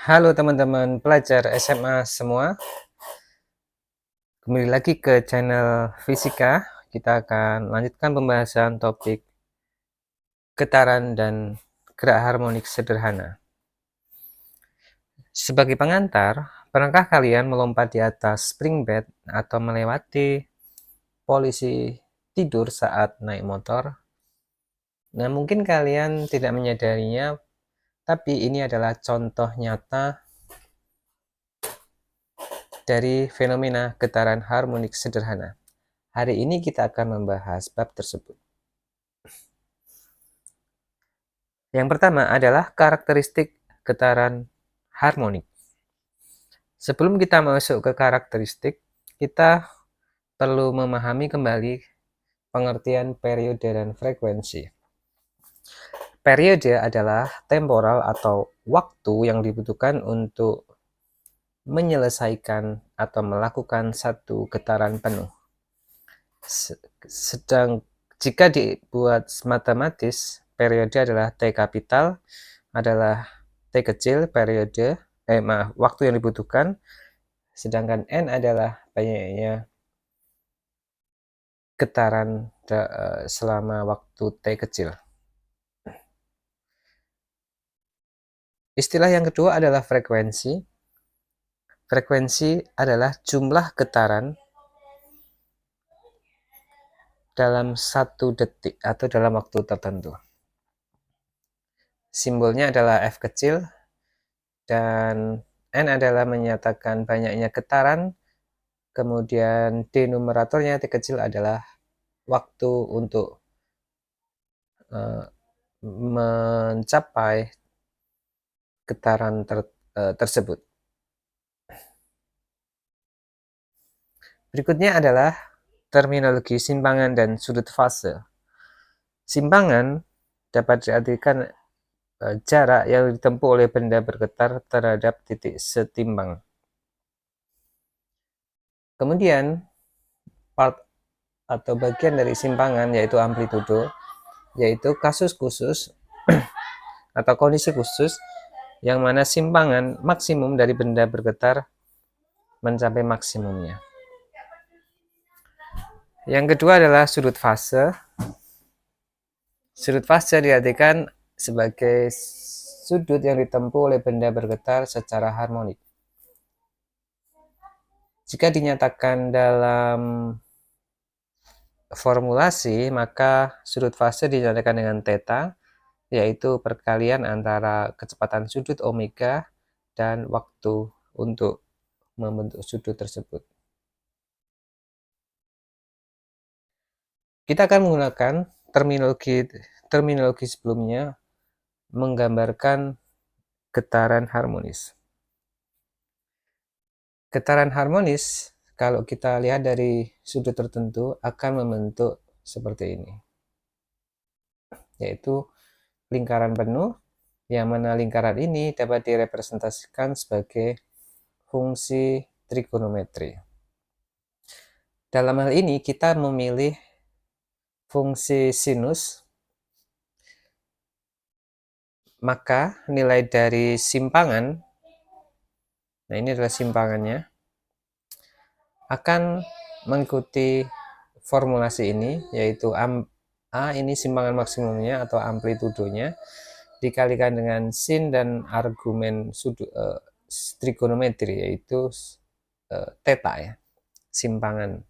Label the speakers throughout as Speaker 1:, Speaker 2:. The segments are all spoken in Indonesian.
Speaker 1: Halo teman-teman pelajar SMA semua, kembali lagi ke channel Fisika. Kita akan lanjutkan pembahasan topik getaran dan gerak harmonik sederhana. Sebagai pengantar, pernahkah kalian melompat di atas spring bed atau melewati polisi tidur saat naik motor? Nah, mungkin kalian tidak menyadarinya, tapi ini adalah contoh nyata dari fenomena getaran harmonik sederhana. Hari ini kita akan membahas bab tersebut. Yang pertama adalah karakteristik getaran harmonik. Sebelum kita masuk ke karakteristik, kita perlu memahami kembali pengertian periode dan frekuensi. Periode adalah temporal atau waktu yang dibutuhkan untuk menyelesaikan atau melakukan satu getaran penuh. Sedang jika dibuat matematis, periode adalah T kapital, adalah T kecil periode, waktu yang dibutuhkan, sedangkan N adalah banyaknya getaran selama waktu T kecil. Istilah yang kedua adalah frekuensi. Frekuensi adalah jumlah getaran dalam 1 detik atau dalam waktu tertentu. Simbolnya adalah F kecil, dan N adalah menyatakan banyaknya getaran, kemudian D numeratornya T kecil adalah waktu untuk mencapai getaran tersebut. Berikutnya adalah terminologi simpangan dan sudut fase. Simpangan dapat diartikan jarak yang ditempuh oleh benda bergetar terhadap titik setimbang. Kemudian part atau bagian dari simpangan yaitu amplitudo, yaitu kasus khusus atau kondisi khusus yang mana simpangan maksimum dari benda bergetar mencapai maksimumnya. Yang kedua adalah sudut fase. Sudut fase diartikan sebagai sudut yang ditempuh oleh benda bergetar secara harmonik. Jika dinyatakan dalam formulasi, maka sudut fase dinyatakan dengan theta, yaitu perkalian antara kecepatan sudut omega dan waktu untuk membentuk sudut tersebut. Kita akan menggunakan terminologi sebelumnya menggambarkan getaran harmonis. Getaran harmonis, kalau kita lihat dari sudut tertentu, akan membentuk seperti ini, yaitu lingkaran penuh, yang mana lingkaran ini dapat direpresentasikan sebagai fungsi trigonometri. Dalam hal ini, kita memilih fungsi sinus, maka nilai dari simpangan, nah ini adalah simpangannya, akan mengikuti formulasi ini, yaitu A ini simpangan maksimumnya atau amplitudonya, dikalikan dengan sin dan argumen trigonometri, yaitu theta ya, simpangan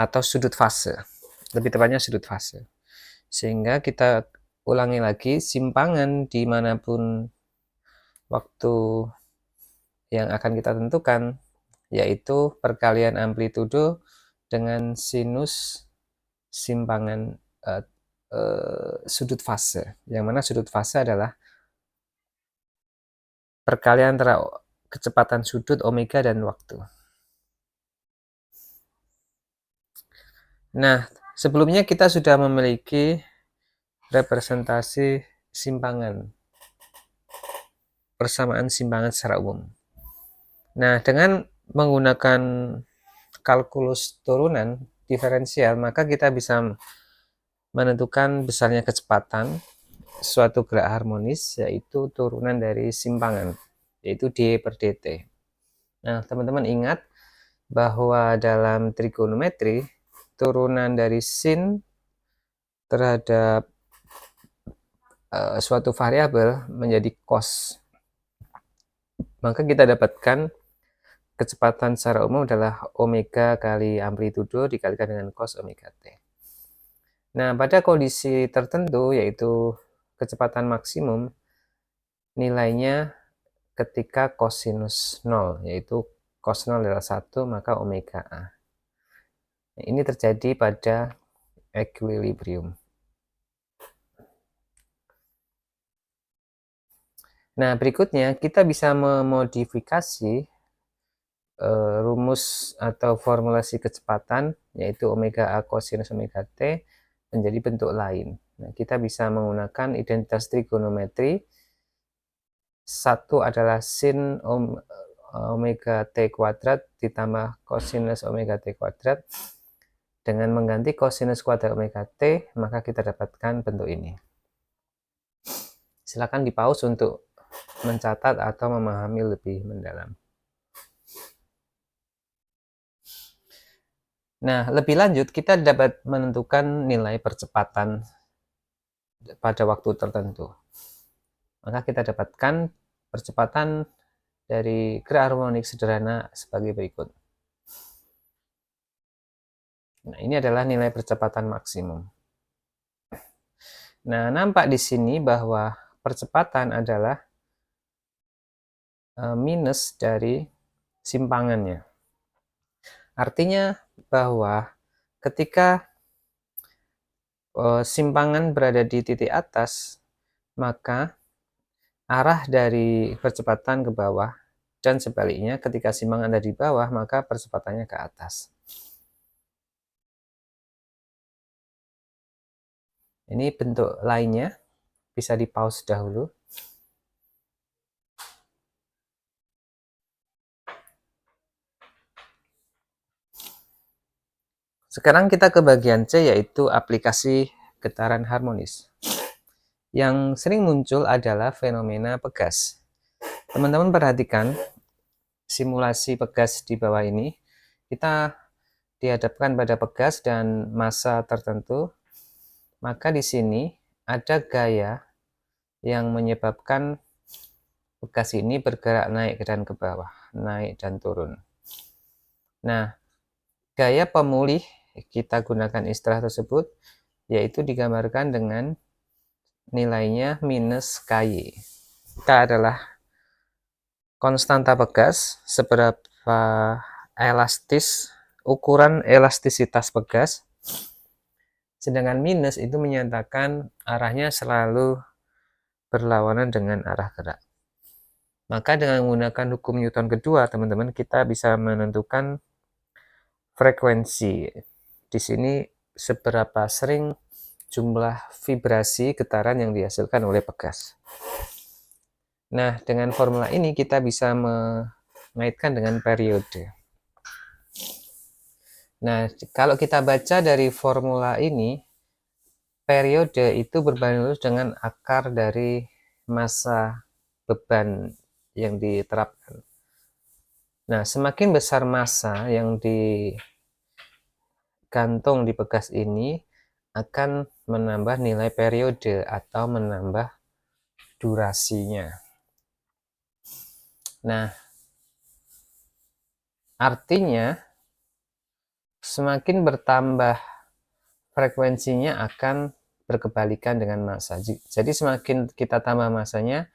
Speaker 1: atau sudut fase, lebih tepatnya sudut fase. Sehingga kita ulangi lagi, simpangan dimanapun waktu yang akan kita tentukan, yaitu perkalian amplitudo dengan sinus simpangan sudut fase, yang mana sudut fase adalah perkalian antara kecepatan sudut omega dan waktu. Nah, sebelumnya kita sudah memiliki representasi simpangan, persamaan simpangan secara umum. Nah, dengan menggunakan kalkulus turunan diferensial, maka kita bisa menentukan besarnya kecepatan suatu gerak harmonis, yaitu turunan dari simpangan, yaitu d per dt. Nah, teman-teman ingat bahwa dalam trigonometri, turunan dari sin terhadap suatu variabel menjadi cos. Maka kita dapatkan kecepatan secara umum adalah omega kali amplitudo dikalikan dengan cos omega t. Nah, pada kondisi tertentu, yaitu kecepatan maksimum, nilainya ketika kosinus 0, yaitu cos 0 adalah 1, maka omega A. Nah, ini terjadi pada equilibrium. Nah, berikutnya kita bisa memodifikasi rumus atau formulasi kecepatan, yaitu omega A kosinus omega T, menjadi bentuk lain. Nah, kita bisa menggunakan identitas trigonometri. Satu adalah sin omega T kuadrat ditambah kosinus omega T kuadrat. Dengan mengganti kosinus kuadrat omega T, maka kita dapatkan bentuk ini. Silakan di-pause untuk mencatat atau memahami lebih mendalam. Nah, lebih lanjut, kita dapat menentukan nilai percepatan pada waktu tertentu. Maka kita dapatkan percepatan dari gerak harmonik sederhana sebagai berikut. Nah, ini adalah nilai percepatan maksimum. Nah, nampak di sini bahwa percepatan adalah minus dari simpangannya. Artinya bahwa ketika simpangan berada di titik atas, maka arah dari percepatan ke bawah, dan sebaliknya ketika simpangan ada di bawah, maka percepatannya ke atas. Ini bentuk lainnya, bisa di-pause dahulu. Sekarang kita ke bagian C, yaitu aplikasi getaran harmonis. Yang sering muncul adalah fenomena pegas. Teman-teman perhatikan simulasi pegas di bawah ini. Kita dihadapkan pada pegas dan massa tertentu. Maka di sini ada gaya yang menyebabkan pegas ini bergerak naik dan ke bawah, naik dan turun. Nah, gaya pemulih kita gunakan istilah tersebut, yaitu digambarkan dengan nilainya minus KY. K adalah konstanta pegas, seberapa elastis, ukuran elastisitas pegas. Sedangkan minus itu menyatakan arahnya selalu berlawanan dengan arah gerak. Maka dengan menggunakan hukum Newton kedua, teman-teman, kita bisa menentukan frekuensi. Di sini seberapa sering jumlah vibrasi getaran yang dihasilkan oleh pegas. Nah, dengan formula ini kita bisa mengaitkan dengan periode. Nah, kalau kita baca dari formula ini, periode itu berbanding lurus dengan akar dari massa beban yang diterapkan. Nah, semakin besar massa yang digantung di pegas ini, akan menambah nilai periode atau menambah durasinya. Nah, artinya semakin bertambah frekuensinya akan berkebalikan dengan massa. Jadi semakin kita tambah massanya,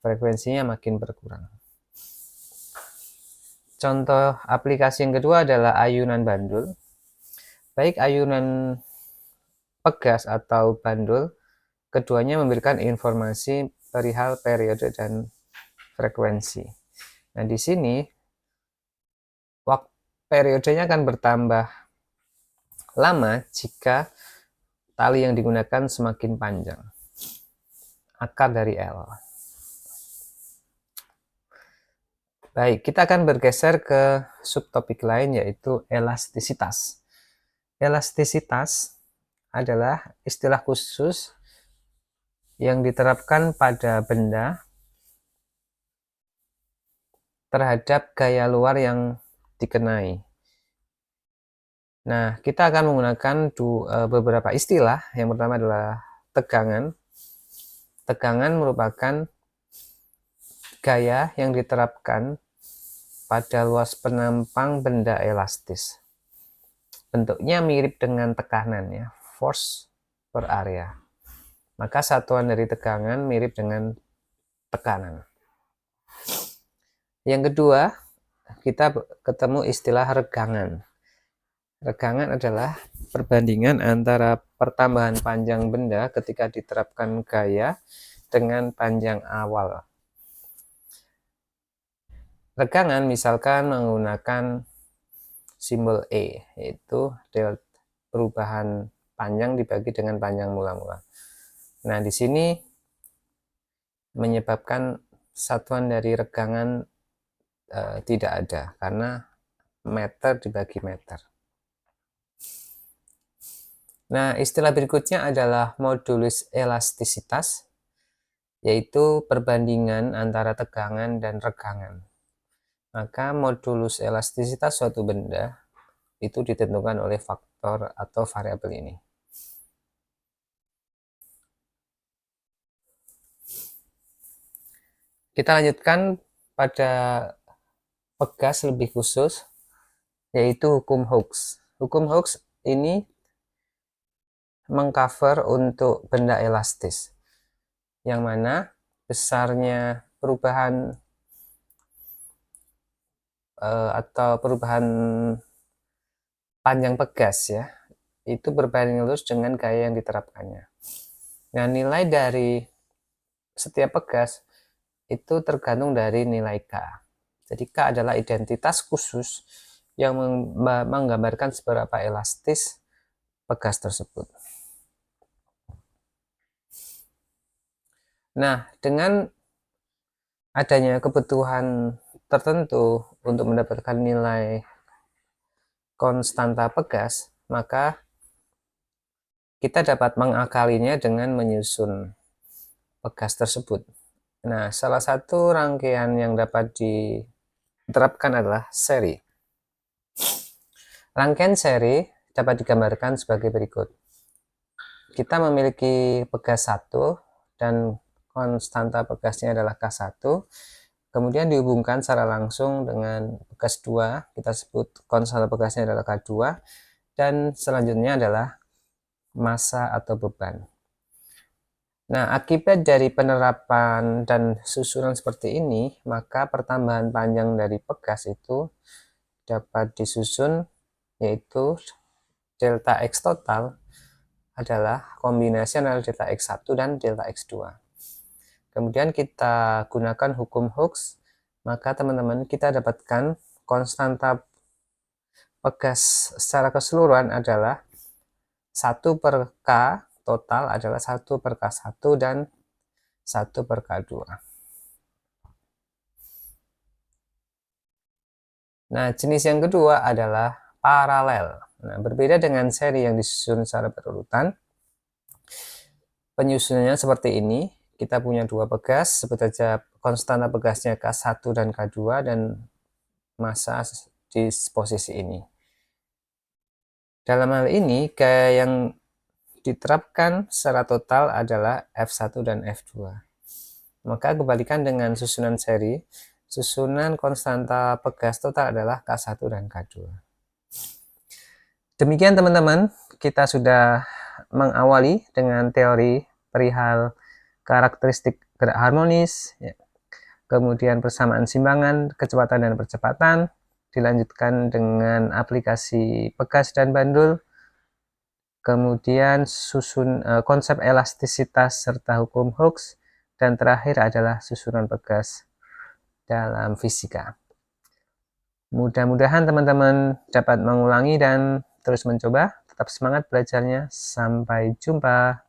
Speaker 1: frekuensinya makin berkurang. Contoh aplikasi yang kedua adalah ayunan bandul. Baik ayunan pegas atau bandul, keduanya memberikan informasi perihal periode dan frekuensi. Nah, di sini periodenya akan bertambah lama jika tali yang digunakan semakin panjang. Akar dari L. Baik, kita akan bergeser ke subtopik lain, yaitu elastisitas. Elastisitas adalah istilah khusus yang diterapkan pada benda terhadap gaya luar yang dikenai. Nah, kita akan menggunakan beberapa istilah. Yang pertama adalah tegangan. Tegangan merupakan gaya yang diterapkan pada luas penampang benda elastis. Bentuknya mirip dengan tekanan, ya, force per area. Maka satuan dari tegangan mirip dengan tekanan. Yang kedua, kita ketemu istilah regangan. Regangan adalah perbandingan antara pertambahan panjang benda ketika diterapkan gaya dengan panjang awal. Regangan misalkan menggunakan simbol E, yaitu perubahan panjang dibagi dengan panjang mula-mula. Nah, di sini menyebabkan satuan dari regangan tidak ada, karena meter dibagi meter. Nah, istilah berikutnya adalah modulus elastisitas, yaitu perbandingan antara tegangan dan regangan. Maka modulus elastisitas suatu benda itu ditentukan oleh faktor atau variabel ini. Kita lanjutkan pada pegas lebih khusus, yaitu hukum Hooke. Hukum Hooke ini mengcover untuk benda elastis, yang mana besarnya perubahan atau perubahan panjang pegas, ya, itu berbanding lurus dengan gaya yang diterapkannya. Nah, nilai dari setiap pegas itu tergantung dari nilai K. Jadi K adalah identitas khusus yang menggambarkan seberapa elastis pegas tersebut. Nah, dengan adanya kebutuhan tertentu untuk mendapatkan nilai konstanta pegas, maka kita dapat mengakalinya dengan menyusun pegas tersebut. Nah, salah satu rangkaian yang dapat diterapkan adalah seri. Rangkaian seri dapat digambarkan sebagai berikut. Kita memiliki pegas 1 dan konstanta pegasnya adalah K1. Kemudian dihubungkan secara langsung dengan pegas 2, kita sebut konstanta pegasnya adalah K2, dan selanjutnya adalah massa atau beban. Nah, akibat dari penerapan dan susunan seperti ini, maka pertambahan panjang dari pegas itu dapat disusun, yaitu delta X total adalah kombinasi antara delta X1 dan delta X2. Kemudian kita gunakan hukum Hooke, maka teman-teman kita dapatkan konstanta pegas secara keseluruhan adalah 1 per K total adalah 1 per K1 dan 1 per K2. Nah, jenis yang kedua adalah paralel. Nah, berbeda dengan seri yang disusun secara berurutan, penyusunannya seperti ini. Kita punya dua pegas, sebut saja konstanta pegasnya K1 dan K2, dan massa di posisi ini. Dalam hal ini, gaya yang diterapkan secara total adalah F1 dan F2. Maka kebalikan dengan susunan seri, susunan konstanta pegas total adalah K1 dan K2. Demikian teman-teman, kita sudah mengawali dengan teori perihal karakteristik gerak harmonis, ya, kemudian persamaan simbangan, kecepatan dan percepatan, dilanjutkan dengan aplikasi pegas dan bandul, kemudian konsep elastisitas serta hukum Hooke, dan terakhir adalah susunan pegas dalam fisika. Mudah-mudahan teman-teman dapat mengulangi dan terus mencoba. Tetap semangat belajarnya. Sampai jumpa.